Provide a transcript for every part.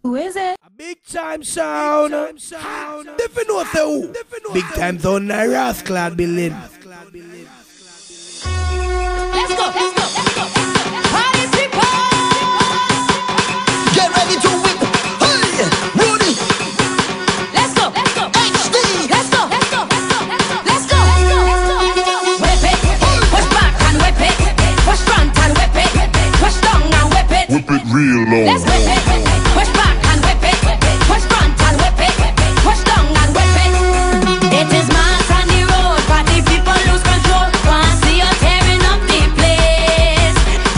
Who is it? A Bigtyme Soundz. Different know say who? Bigtyme Soundz and Rascal building. Let's go, let's go, let's go, let's go. Party people! Get ready to whip. Hey, Rudy. Let's go, let's go, Steve. let's go, let's go, let's go, let's go, let's go, let's go, let's go. Whip it, push back and whip it, push front and whip it, push down and whip it. Whip it real low. Let's whip it, push back and whip it, push front and whip it, push down and whip it. It is mass on the road, party people lose control. Want see you tearing up the place.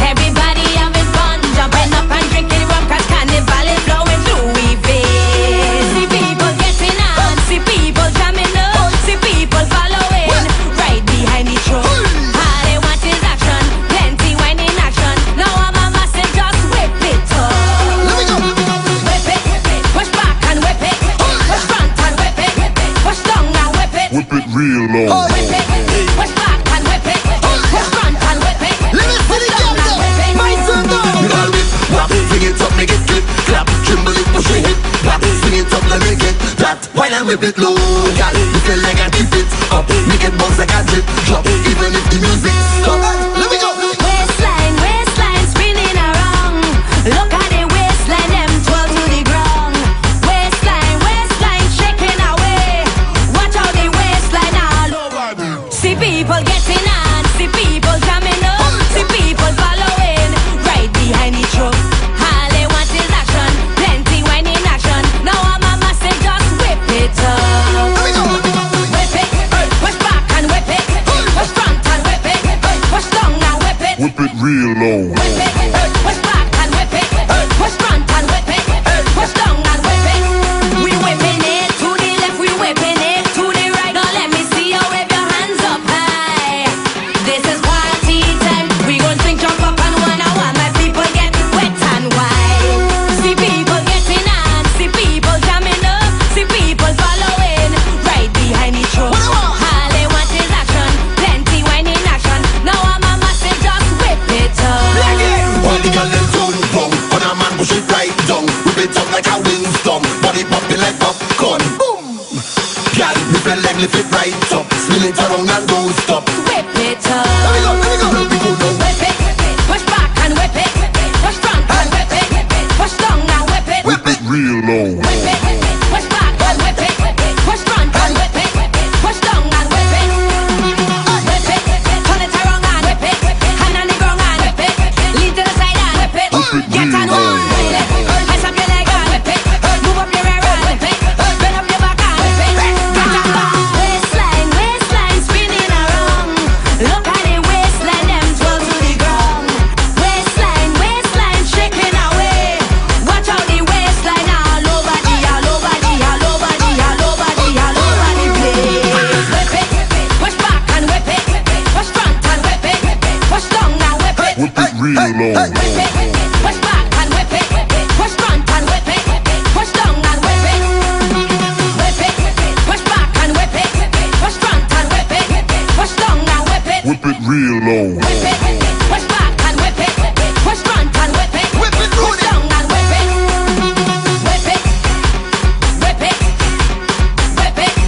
Everybody having fun, jumping up and drinking rum, 'cause carnival is flowing through we veins. See people getting on, see people jamming up, see people following right behind the truck. All they want is action, plenty wine in action. Now I'm a massive, just whip it up. Let me go. Whip it, push back and whip it, push front and whip it, push down and whip it. Whip it real low. Whip it, push back and whip it, push front and whip it, Let me see push the down girl and whip it. My son now. You all whip, whap, swing it up, make it flip, clap, tremble it, push it, hit, whap, swing it up, let me get that. While I whip it low, girl, you feel like I keep it up, make it bounce like a drip, drop, even if the music stop. Let me go. Waistline, waistline spinning around. Look at the waistline, them twirl to the ground. Waistline, waistline shaking away. Watch out the waistline all over. See people getting on, see people jamming up, see people following right behind the truck. All they want is action, plenty wine in action. Now I'm a massive, just whip it up. Let me go. Whip it, push back and whip it, push front and whip it, push down and whip it. Whip it real low. Whip it, push back and whip it, push front and whip it, push down and whip it. We whipping it to the left, we whipping it to the right. Now let me see you wave your hands up high. This is party time. We gon' drink, jump up and one and one. My people get wet and wild. See people getting on, see people jamming up, see people following right behind the truck. All they want is action, plenty wine in action. Now I'm a massive, just whip it up. All the girls them turn round, on a man push it right down, whip it up like a windstorm, body popping like popcorn, boom. Girl, lift your leg, lift it right up, spin it around and don't stop. Whip it up. Let me go. Let me go. Let me go now. Whip it, push back and whip it, push front and whip it, push down and whip it. Whip it real low. Whip it, push back and whip it, push front and whip it, push down and whip it. Whip it, turn it around and whip it, hand on the ground and whip it, lean to the side and whip it, get on one. Ice up your leg and whip it, move up your rear and whip it, bend up your back and whip it, get on one. Waistline, waistline spinning around. Look at the waistline, them twirl to the ground. Waistline, waistline shaking away. Watch out the waistline all over the, all over the, all over the, all over the, all over the place. Whip it, push back and whip it, push front and whip it, push down and whip it. Whip it real low. Whip it, push back and whip it, push front and whip it, push down and whip it. Whip it, push back and whip it, push front and whip it, push down and whip it. Whip it real low. Whip it, push back and whip it, push front and whip it, Whip it, push Rudy. down and whip it. Whip it, whip it, whip it, whip it,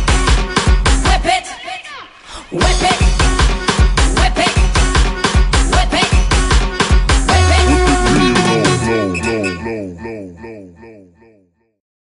whip it, whip it, whip it, whip it. Whip it real low, low, low, low, low, low, low, low.